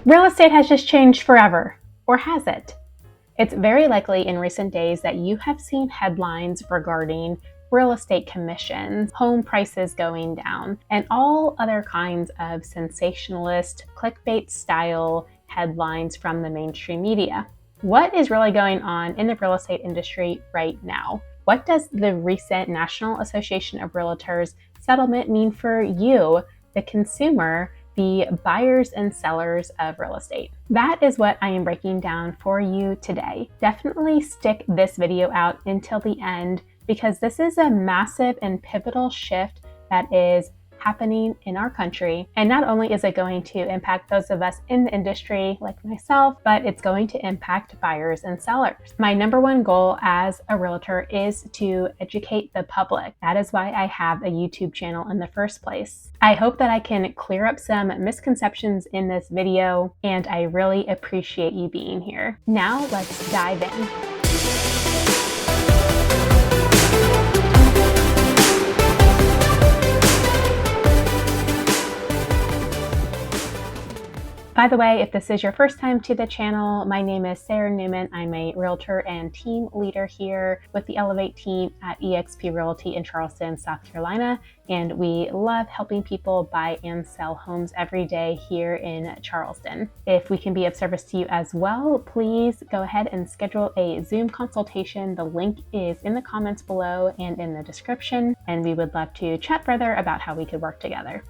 Real estate has just changed forever, or has it? It's very likely in recent days that you have seen headlines regarding real estate commissions, home prices going down, and all other kinds of sensationalist, clickbait style headlines from the mainstream media. What is really going on in the real estate industry right now? What does the recent National Association of Realtors settlement mean for you, the consumer, the buyers and sellers of real estate? That is what I am breaking down for you today. Definitely stick this video out until the end because this is a massive and pivotal shift that is happening in our country. And not only is it going to impact those of us in the industry like myself, but it's going to impact buyers and sellers. My number one goal as a realtor is to educate the public. That is why I have a YouTube channel in the first place. I hope that I can clear up some misconceptions in this video, and I really appreciate you being here. Now let's dive in. By the way, if this is your first time to the channel, my name is Sarah Newman. I'm a realtor and team leader here with the Elevate team at eXp Realty in Charleston, South Carolina. And we love helping people buy and sell homes every day here in Charleston. If we can be of service to you as well, please go ahead and schedule a Zoom consultation. The link is in the comments below and in the description. And we would love to chat further about how we could work together.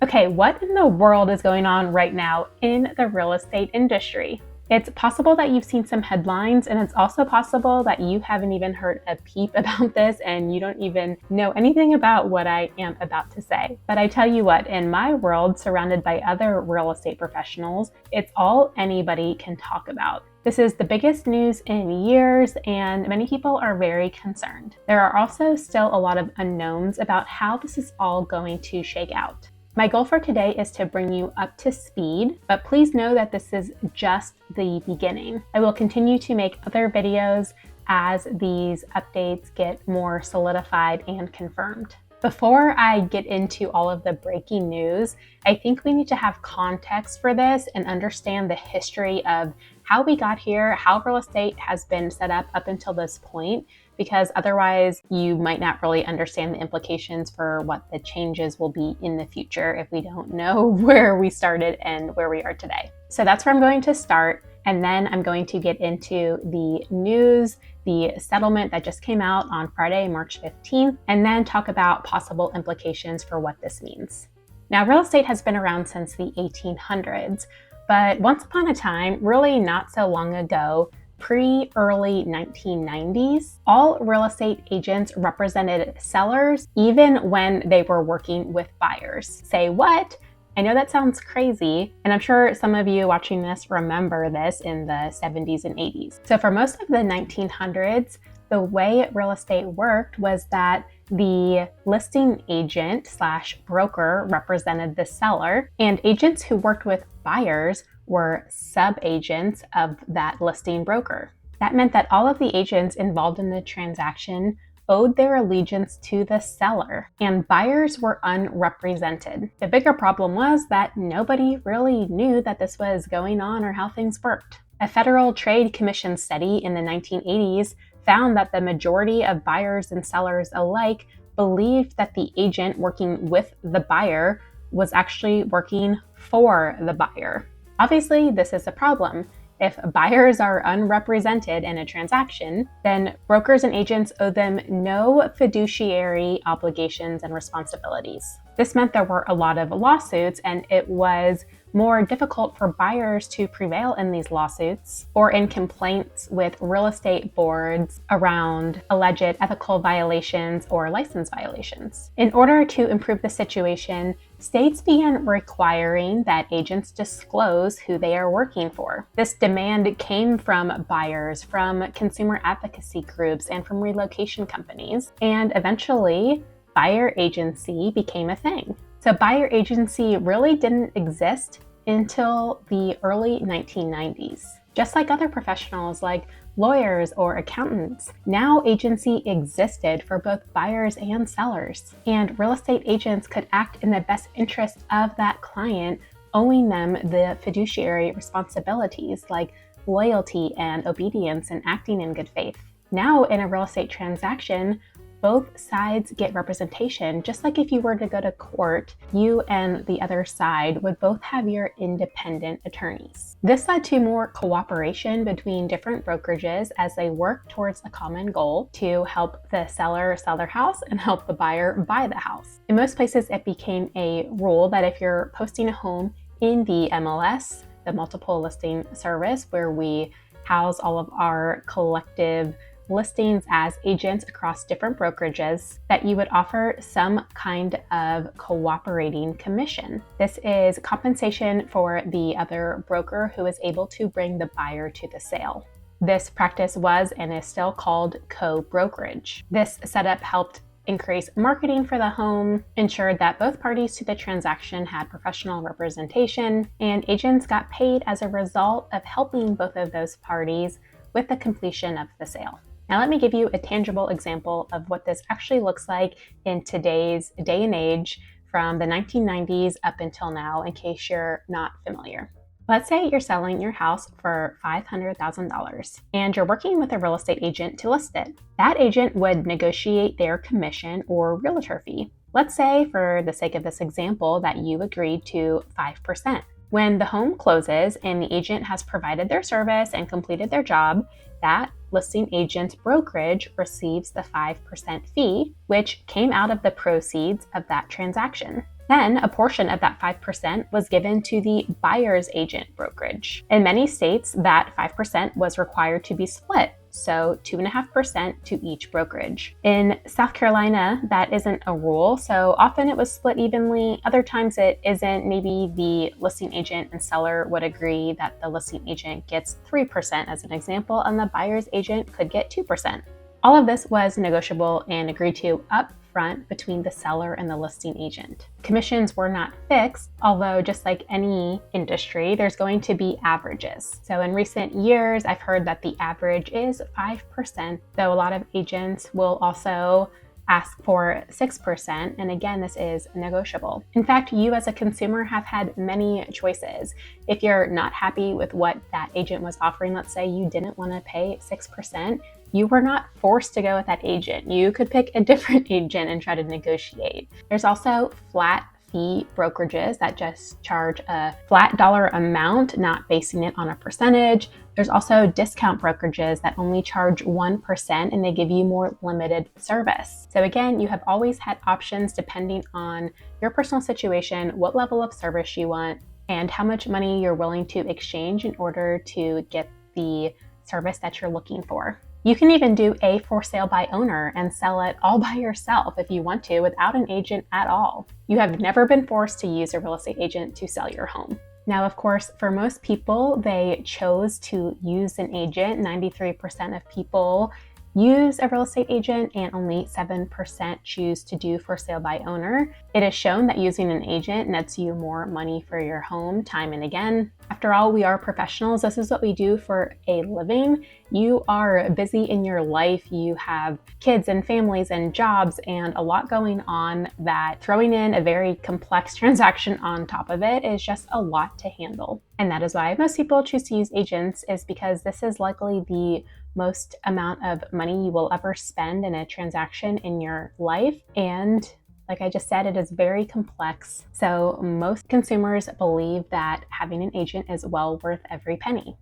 Okay, what in the world is going on right now in the real estate industry? It's possible that you've seen some headlines, and it's also possible that you haven't even heard a peep about this and you don't even know anything about what I am about to say. But I tell you what, in my world, surrounded by other real estate professionals, it's all anybody can talk about. This is the biggest news in years, and many people are very concerned. There are also still a lot of unknowns about how this is all going to shake out. My goal for today is to bring you up to speed, but please know that this is just the beginning. I will continue to make other videos as these updates get more solidified and confirmed. Before I get into all of the breaking news, I think we need to have context for this and understand the history of how we got here, how real estate has been set up until this point, because otherwise you might not really understand the implications for what the changes will be in the future if we don't know where we started and where we are today. So that's where I'm going to start. And then I'm going to get into the news, the settlement that just came out on Friday, March 15th, and then talk about possible implications for what this means. Now, real estate has been around since the 1800s, but once upon a time, really not so long ago, pre-early 1990s, all real estate agents represented sellers even when they were working with buyers. Say what? I know that sounds crazy, and I'm sure some of you watching this remember this in the 70s and 80s. So for most of the 1900s, the way real estate worked was that the listing agent / broker represented the seller, and agents who worked with buyers were sub-agents of that listing broker. That meant that all of the agents involved in the transaction owed their allegiance to the seller, and buyers were unrepresented. The bigger problem was that nobody really knew that this was going on or how things worked. A Federal Trade Commission study in the 1980s found that the majority of buyers and sellers alike believed that the agent working with the buyer was actually working for the buyer. Obviously, this is a problem. If buyers are unrepresented in a transaction, then brokers and agents owe them no fiduciary obligations and responsibilities. This meant there were a lot of lawsuits, and it was more difficult for buyers to prevail in these lawsuits or in complaints with real estate boards around alleged ethical violations or license violations. In order to improve the situation, states began requiring that agents disclose who they are working for. This demand came from buyers, from consumer advocacy groups, and from relocation companies, and eventually buyer agency became a thing. So buyer agency really didn't exist until the early 1990s. Just like other professionals like lawyers or accountants, now agency existed for both buyers and sellers. And real estate agents could act in the best interest of that client owing them the fiduciary responsibilities like loyalty and obedience and acting in good faith. Now, in a real estate transaction, both sides get representation. Just like if you were to go to court, you and the other side would both have your independent attorneys. This led to more cooperation between different brokerages as they work towards a common goal to help the seller sell their house and help the buyer buy the house. In most places, it became a rule that if you're posting a home in the MLS, the multiple listing service, where we house all of our collective listings as agents across different brokerages, that you would offer some kind of cooperating commission. This is compensation for the other broker who is able to bring the buyer to the sale. This practice was and is still called co-brokerage. This setup helped increase marketing for the home, ensured that both parties to the transaction had professional representation, and agents got paid as a result of helping both of those parties with the completion of the sale. Now, let me give you a tangible example of what this actually looks like in today's day and age from the 1990s up until now, in case you're not familiar. Let's say you're selling your house for $500,000 and you're working with a real estate agent to list it. That agent would negotiate their commission or realtor fee. Let's say, for the sake of this example, that you agreed to 5%. When the home closes and the agent has provided their service and completed their job, that listing agent's brokerage receives the 5% fee, which came out of the proceeds of that transaction. Then a portion of that 5% was given to the buyer's agent brokerage. In many states, that 5% was required to be split, so 2.5% to each brokerage. In South Carolina, that isn't a rule, so often it was split evenly. Other times it isn't. Maybe the listing agent and seller would agree that the listing agent gets 3% as an example, and the buyer's agent could get 2%. All of this was negotiable and agreed to up front between the seller and the listing agent. Commissions were not fixed, although just like any industry, there's going to be averages. So in recent years, I've heard that the average is 5%, though a lot of agents will also ask for 6, and again, this is negotiable. In fact, you as a consumer have had many choices. If you're not happy with what that agent was offering, let's say you didn't want to pay 6%, you were not forced to go with that agent. You could pick a different agent and try to negotiate. There's also flat fee brokerages that just charge a flat dollar amount, not basing it on a percentage. There's also discount brokerages that only charge 1% and they give you more limited service. So again, you have always had options depending on your personal situation, what level of service you want, and how much money you're willing to exchange in order to get the service that you're looking for. You can even do a for sale by owner and sell it all by yourself if you want to, without an agent at all. You have never been forced to use a real estate agent to sell your home. Now, of course, for most people, they chose to use an agent. 93% of people use a real estate agent and only 7% choose to do for sale by owner. It is shown that using an agent nets you more money for your home time and again. After all, we are professionals. This is what we do for a living. You are busy in your life. You have kids and families and jobs and a lot going on, that throwing in a very complex transaction on top of it is just a lot to handle. And that is why most people choose to use agents, is because this is likely the most amount of money you will ever spend in a transaction in your life. And like I just said, it is very complex. So most consumers believe that having an agent is well worth every penny.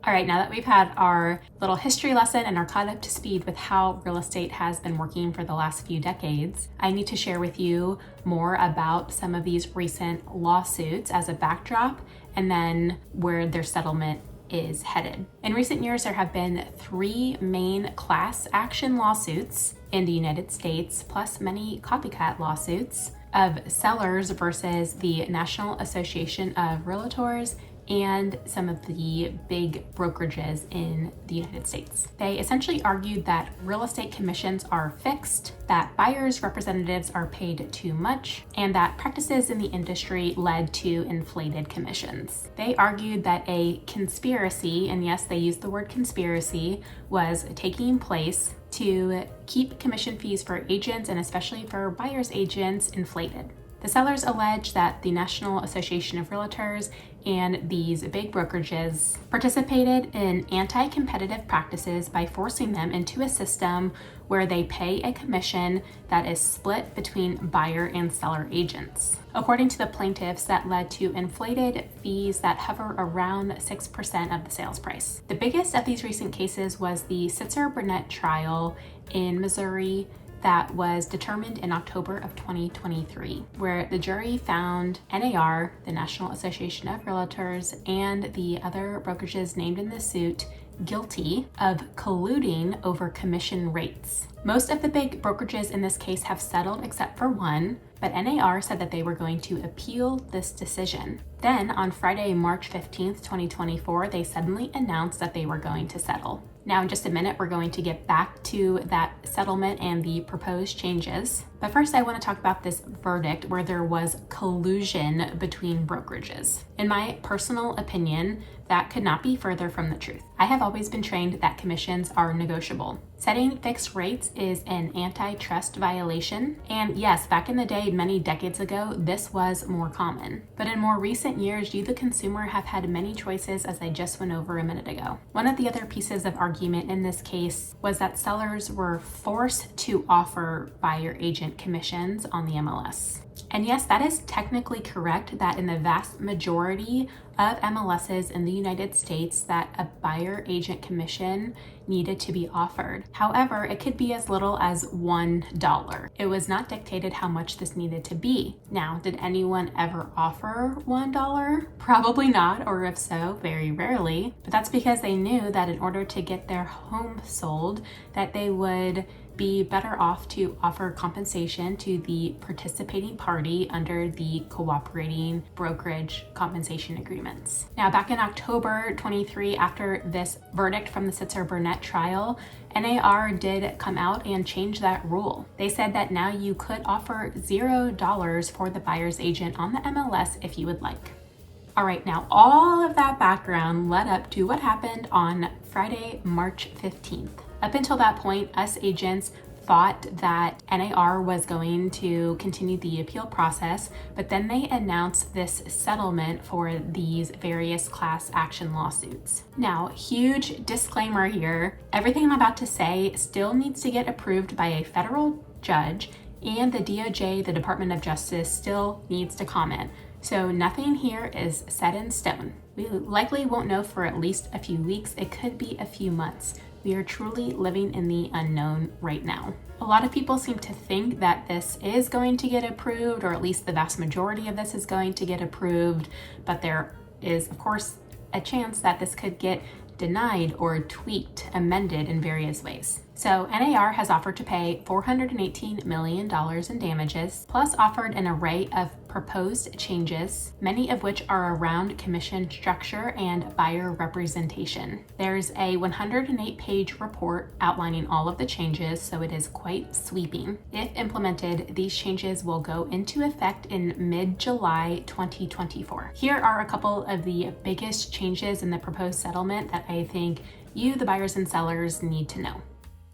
All right, now that we've had our little history lesson and are caught up to speed with how real estate has been working for the last few decades, I need to share with you more about some of these recent lawsuits as a backdrop, and then where their settlement is headed. In recent years, there have been 3 main class action lawsuits in the United States, plus many copycat lawsuits of sellers versus the National Association of Realtors and some of the big brokerages in the United States. They essentially argued that real estate commissions are fixed, that buyers' representatives are paid too much, and that practices in the industry led to inflated commissions. They argued that a conspiracy, and yes, they used the word conspiracy, was taking place to keep commission fees for agents and especially for buyers' agents inflated. The sellers allege that the National Association of Realtors and these big brokerages participated in anti-competitive practices by forcing them into a system where they pay a commission that is split between buyer and seller agents. According to the plaintiffs, that led to inflated fees that hover around 6% of the sales price. The biggest of these recent cases was the Sitzer-Burnett trial in Missouri that was determined in October of 2023, where the jury found NAR, the National Association of Realtors, and the other brokerages named in the suit guilty of colluding over commission rates. Most of the big brokerages in this case have settled except for one, but NAR said that they were going to appeal this decision. Then on Friday, March 15th, 2024, they suddenly announced that they were going to settle. Now in just a minute, we're going to get back to that settlement and the proposed changes. But first, I want to talk about this verdict where there was collusion between brokerages. In my personal opinion, that could not be further from the truth. I have always been trained that commissions are negotiable. Setting fixed rates is an antitrust violation. And yes, back in the day, many decades ago, this was more common. But in more recent years, you, the consumer, have had many choices, as I just went over a minute ago. One of the other pieces of argument in this case was that sellers were forced to offer buyer agent commissions on the MLS. And yes, that is technically correct that in the vast majority of MLSs in the United States that a buyer agent commission needed to be offered. However, it could be as little as $1. It was not dictated how much this needed to be. Now, did anyone ever offer $1? Probably not, or if so, very rarely. But that's because they knew that in order to get their home sold, that they would be better off to offer compensation to the participating party under the cooperating brokerage compensation agreements. Now, back in October 23, after this verdict from the Sitzer-Burnett trial, NAR did come out and change that rule. They said that now you could offer $0 for the buyer's agent on the MLS if you would like. All right, now all of that background led up to what happened on Friday, March 15th. Up until that point, us agents thought that NAR was going to continue the appeal process, but then they announced this settlement for these various class action lawsuits. Now, huge disclaimer here, everything I'm about to say still needs to get approved by a federal judge, and the DOJ, the Department of Justice, still needs to comment. So nothing here is set in stone. We likely won't know for at least a few weeks. It could be a few months. We are truly living in the unknown right now. A lot of people seem to think that this is going to get approved, or at least the vast majority of this is going to get approved, but there is, of course, a chance that this could get denied or tweaked, amended in various ways. So NAR has offered to pay $418 million in damages, plus offered an array of proposed changes, many of which are around commission structure and buyer representation. There's a 108-page report outlining all of the changes, so it is quite sweeping. If implemented, these changes will go into effect in mid-July 2024. Here are a couple of the biggest changes in the proposed settlement that I think you, the buyers and sellers, need to know.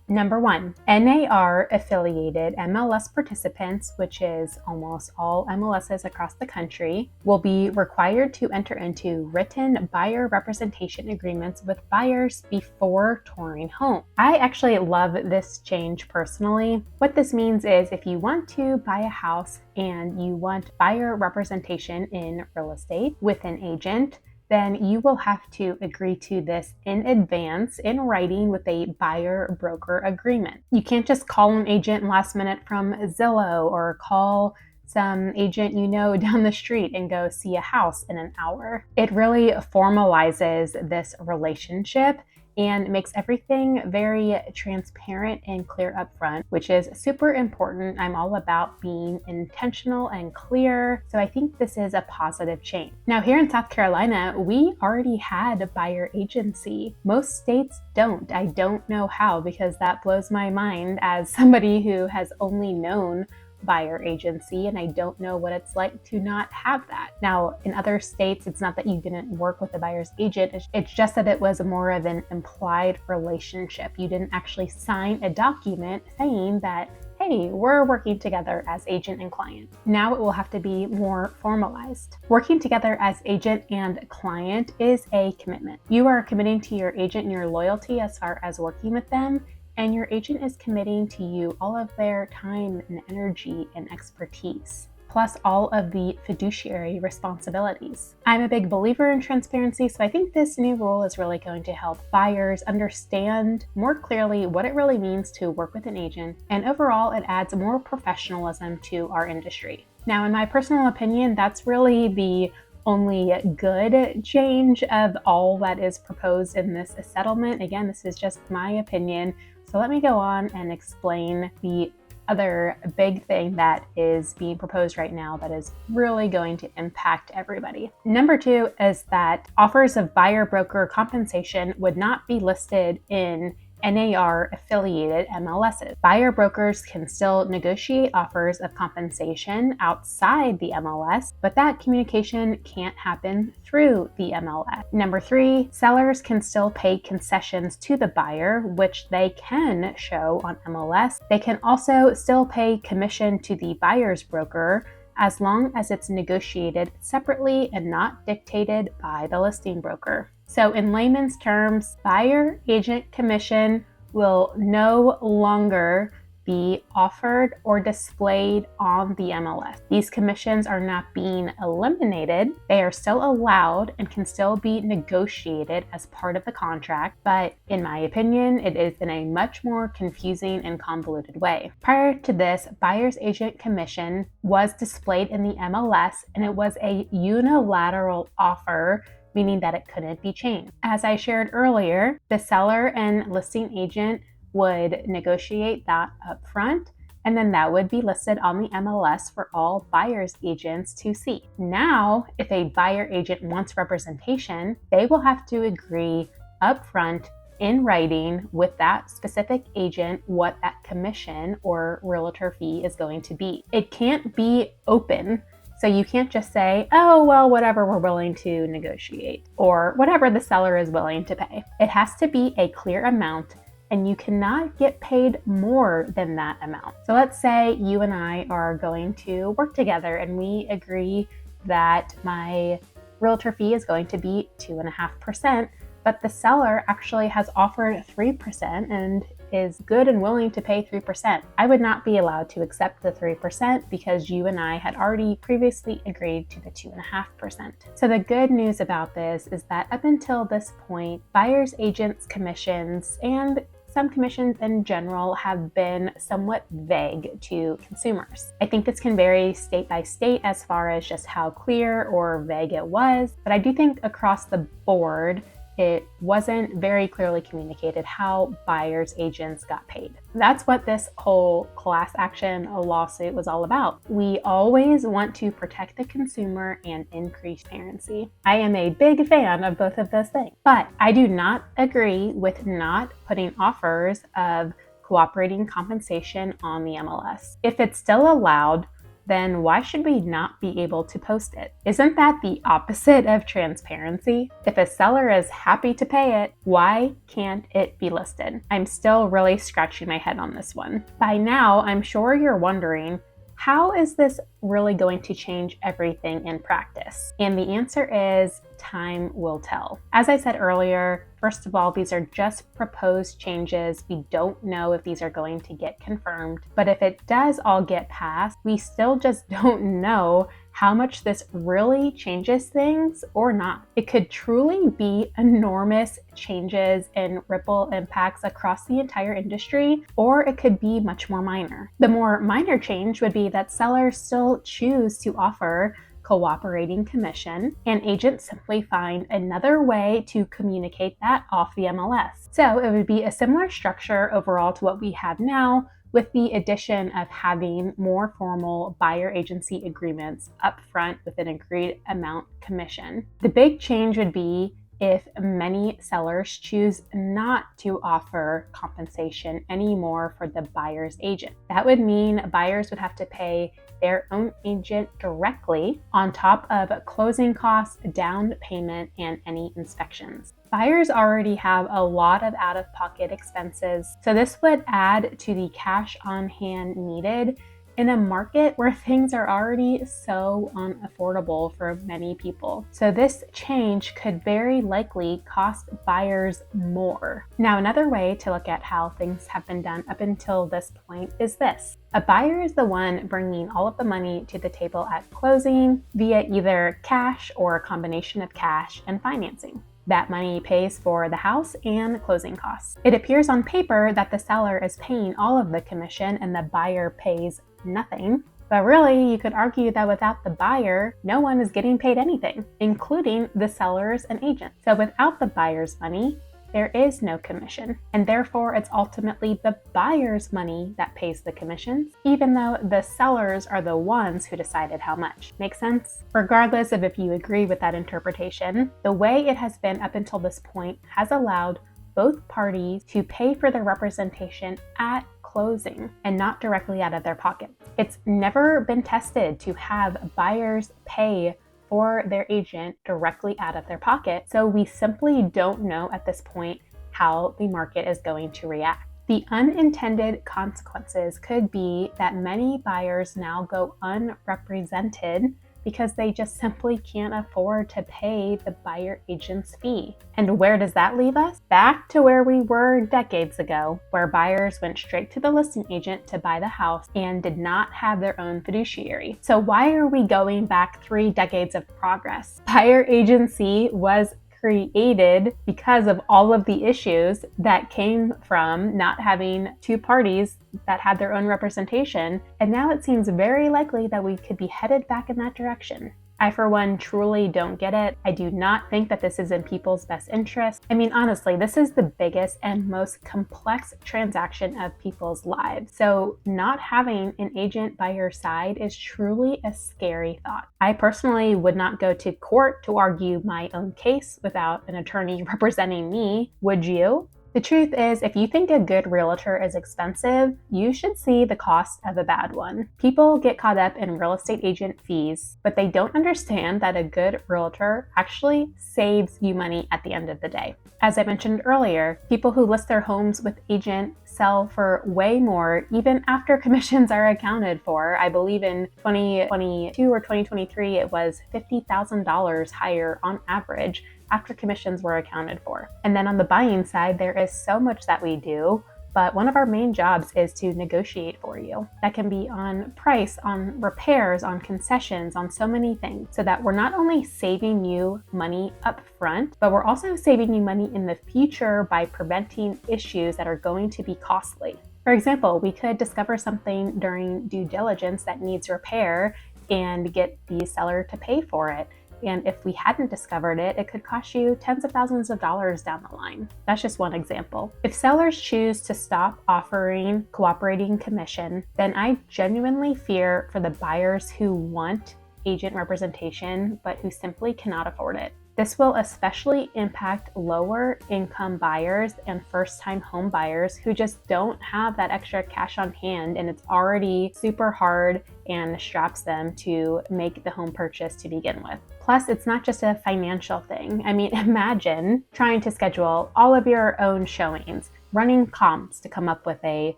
Number 1, NAR affiliated MLS participants, which is almost all MLSs across the country, will be required to enter into written buyer representation agreements with buyers before touring home. I actually love this change personally. What this means is if you want to buy a house and you want buyer representation in real estate with an agent, then you will have to agree to this in advance in writing with a buyer-broker agreement. You can't just call an agent last minute from Zillow or call some agent you know down the street and go see a house in an hour. It really formalizes this relationship and makes everything very transparent and clear up front, which is super important. I'm all about being intentional and clear, so I think this is a positive change. Now, here in South Carolina, we already had a buyer agency. Most states don't. I don't know how, because that blows my mind as somebody who has only known buyer agency, and I don't know what it's like to not have that. Now, in other states, it's not that you didn't work with a buyer's agent, it's just that it was more of an implied relationship. You didn't actually sign a document saying that, hey, hey, we're working together as agent and client. Now it will have to be more formalized. Working together as agent and client is a commitment. You are committing to your agent and your loyalty as far as working with them, and your agent is committing to you all of their time and energy and expertise, plus all of the fiduciary responsibilities. I'm a big believer in transparency, so I think this new rule is really going to help buyers understand more clearly what it really means to work with an agent, and overall it adds more professionalism to our industry. Now, in my personal opinion, that's really the only good change of all that is proposed in this settlement. Again, this is just my opinion. So let me go on and explain the other big thing that is being proposed right now that is really going to impact everybody. Number 2 is that offers of buyer broker compensation would not be listed in NAR affiliated MLSs. Buyer brokers can still negotiate offers of compensation outside the MLS, but that communication can't happen through the MLS. Number 3, sellers can still pay concessions to the buyer, which they can show on MLS. They can also still pay commission to the buyer's broker as long as it's negotiated separately and not dictated by the listing broker. So in layman's terms, buyer agent commission will no longer be offered or displayed on the MLS. These commissions are not being eliminated. They are still allowed and can still be negotiated as part of the contract, but in my opinion, it is in a much more confusing and convoluted way. Prior to this, buyer's agent commission was displayed in the MLS, and it was a unilateral offer, meaning that it couldn't be changed. As I shared earlier, the seller and listing agent would negotiate that up front, and then that would be listed on the MLS for all buyer's agents to see. Now, if a buyer agent wants representation, they will have to agree up front in writing with that specific agent what that commission or realtor fee is going to be. It can't be open. So you can't just say, oh, well, whatever we're willing to negotiate, or whatever the seller is willing to pay. It has to be a clear amount, and you cannot get paid more than that amount. So let's say you and I are going to work together and we agree that my realtor fee is going to be 2.5%, but the seller actually has offered 3% and is good and willing to pay 3%. I would not be allowed to accept the 3% because you and I had already previously agreed to the 2.5%. So the good news about this is that up until this point, buyer's agents' commissions and some commissions in general have been somewhat vague to consumers. I think this can vary state by state as far as just how clear or vague it was, but I do think across the board, it wasn't very clearly communicated how buyers agents got paid. That's what this whole class action lawsuit was all about. We always want to protect the consumer and increase transparency. I am a big fan of both of those things, but I do not agree with not putting offers of cooperating compensation on the MLS. If it's still allowed, then why should we not be able to post it? Isn't that the opposite of transparency? If a seller is happy to pay it, why can't it be listed? I'm still really scratching my head on this one. By now, I'm sure you're wondering, how is this really going to change everything in practice? And the answer is time will tell. As I said earlier, first of all, these are just proposed changes. We don't know if these are going to get confirmed, but if it does all get passed, we still just don't know how much this really changes things or not. It could truly be enormous changes and ripple impacts across the entire industry, or it could be much more minor. The more minor change would be that sellers still choose to offer cooperating commission, and agents simply find another way to communicate that off the MLS. So it would be a similar structure overall to what we have now, with the addition of having more formal buyer agency agreements up front with an agreed amount commission. The big change would be if many sellers choose not to offer compensation anymore for the buyer's agent. That would mean buyers would have to pay their own agent directly on top of closing costs, down payment, and any inspections. Buyers already have a lot of out-of-pocket expenses, so this would add to the cash on hand needed in a market where things are already so unaffordable for many people. So this change could very likely cost buyers more. Now, another way to look at how things have been done up until this point is this. A buyer is the one bringing all of the money to the table at closing via either cash or a combination of cash and financing. That money pays for the house and closing costs. It appears on paper that the seller is paying all of the commission and the buyer pays nothing. But really, you could argue that without the buyer, no one is getting paid anything, including the sellers and agents. So without the buyer's money, there is no commission, and therefore it's ultimately the buyer's money that pays the commissions, even though the sellers are the ones who decided how much. Make sense? Regardless of if you agree with that interpretation, the way it has been up until this point has allowed both parties to pay for their representation at closing and not directly out of their pocket. It's never been tested to have buyers pay for their agent directly out of their pocket, so we simply don't know at this point how the market is going to react. The unintended consequences could be that many buyers now go unrepresented because they just simply can't afford to pay the buyer agent's fee. And where does that leave us? Back to where we were decades ago, where buyers went straight to the listing agent to buy the house and did not have their own fiduciary. So why are we going back 3 decades of progress? Buyer agency was created because of all of the issues that came from not having two parties that had their own representation, and now it seems very likely that we could be headed back in that direction. I, for one, truly don't get it. I do not think that this is in people's best interest. I mean, honestly, this is the biggest and most complex transaction of people's lives. So not having an agent by your side is truly a scary thought. I personally would not go to court to argue my own case without an attorney representing me. Would you? The truth is, if you think a good realtor is expensive, you should see the cost of a bad one. People get caught up in real estate agent fees, but they don't understand that a good realtor actually saves you money at the end of the day. As I mentioned earlier, people who list their homes with agent sell for way more even after commissions are accounted for. I believe in 2022 or 2023, it was $50,000 higher on average after commissions were accounted for. And then on the buying side, there is so much that we do, but one of our main jobs is to negotiate for you. That can be on price, on repairs, on concessions, on so many things, so that we're not only saving you money up front, but we're also saving you money in the future by preventing issues that are going to be costly. For example, we could discover something during due diligence that needs repair and get the seller to pay for it. And if we hadn't discovered it, it could cost you tens of thousands of dollars down the line. That's just one example. If sellers choose to stop offering cooperating commission, then I genuinely fear for the buyers who want agent representation, but who simply cannot afford it. This will especially impact lower income buyers and first-time home buyers who just don't have that extra cash on hand, and it's already super hard and straps them to make the home purchase to begin with. Plus, it's not just a financial thing. I mean, imagine trying to schedule all of your own showings, running comps to come up with a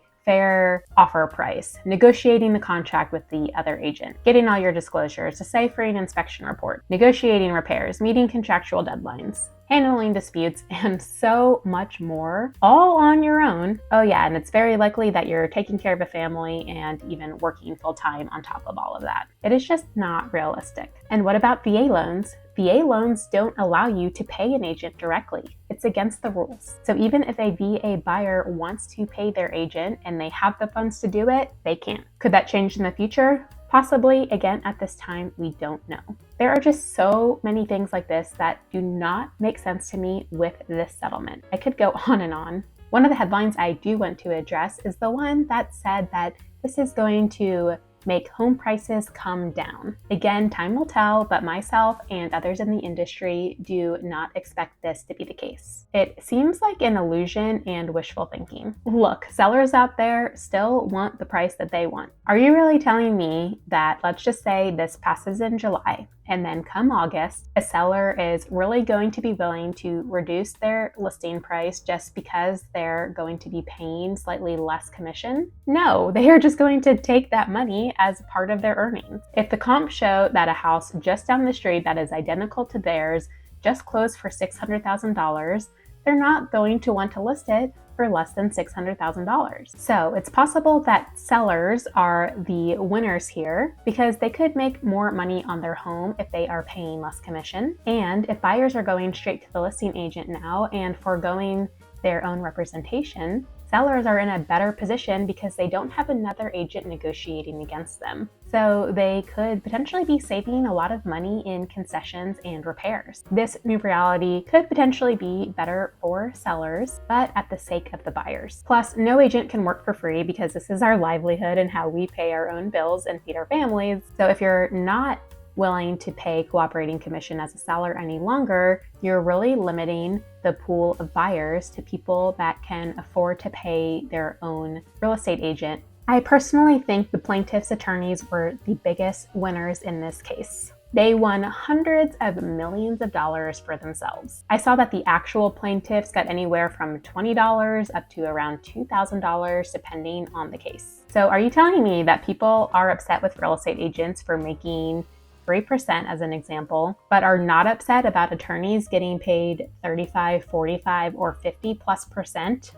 fair offer price, negotiating the contract with the other agent, getting all your disclosures, deciphering inspection report, negotiating repairs, meeting contractual deadlines, handling disputes, and so much more, all on your own. Oh yeah, and it's very likely that you're taking care of a family and even working full-time on top of all of that. It is just not realistic. And what about VA loans? VA loans don't allow you to pay an agent directly. It's against the rules. So even if a VA buyer wants to pay their agent and they have the funds to do it, they can't. Could that change in the future? Possibly. Again, at this time, we don't know. There are just so many things like this that do not make sense to me with this settlement. I could go on and on. One of the headlines I do want to address is the one that said that this is going to make home prices come down. Again, time will tell, but myself and others in the industry do not expect this to be the case. It seems like an illusion and wishful thinking. Look, sellers out there still want the price that they want. Are you really telling me that, let's just say this passes in July, and then come August, a seller is really going to be willing to reduce their listing price just because they're going to be paying slightly less commission? No, they are just going to take that money as part of their earnings. If the comps show that a house just down the street that is identical to theirs just closed for $600,000, they're not going to want to list it for less than $600,000. So it's possible that sellers are the winners here because they could make more money on their home if they are paying less commission. And if buyers are going straight to the listing agent now and foregoing their own representation, sellers are in a better position because they don't have another agent negotiating against them. So they could potentially be saving a lot of money in concessions and repairs. This new reality could potentially be better for sellers, but at the sake of the buyers. Plus, no agent can work for free because this is our livelihood and how we pay our own bills and feed our families. So if you're not willing to pay cooperating commission as a seller any longer, you're really limiting the pool of buyers to people that can afford to pay their own real estate agent. I personally think the plaintiffs' attorneys were the biggest winners in this case. They won hundreds of millions of dollars for themselves. I saw that the actual plaintiffs got anywhere from $20 up to around $2,000 depending on the case. So are you telling me that people are upset with real estate agents for making 3% as an example, but are not upset about attorneys getting paid 35, 45, or 50+%?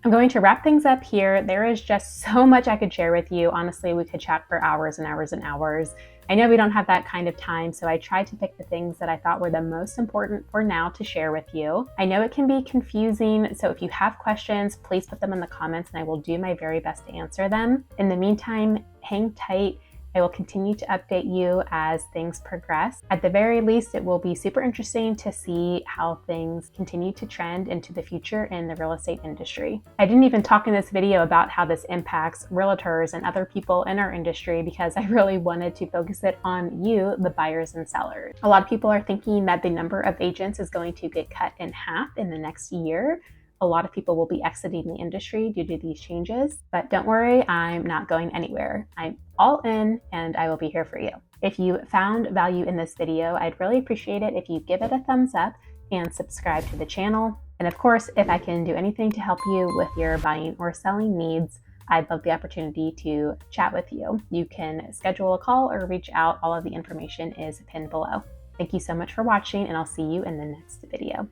I'm going to wrap things up here. There is just so much I could share with you. Honestly, we could chat for hours and hours and hours. I know we don't have that kind of time, so I tried to pick the things that I thought were the most important for now to share with you. I know it can be confusing, so if you have questions, please put them in the comments and I will do my very best to answer them. In the meantime, hang tight. I will continue to update you as things progress. At the very least, it will be super interesting to see how things continue to trend into the future in the real estate industry. I didn't even talk in this video about how this impacts realtors and other people in our industry because I really wanted to focus it on you, the buyers and sellers. A lot of people are thinking that the number of agents is going to get cut in half in the next year. A lot of people will be exiting the industry due to these changes, but don't worry, I'm not going anywhere. I'm all in and I will be here for you. If you found value in this video, I'd really appreciate it if you give it a thumbs up and subscribe to the channel. And of course, if I can do anything to help you with your buying or selling needs, I'd love the opportunity to chat with you. You can schedule a call or reach out. All of the information is pinned below. Thank you so much for watching and I'll see you in the next video.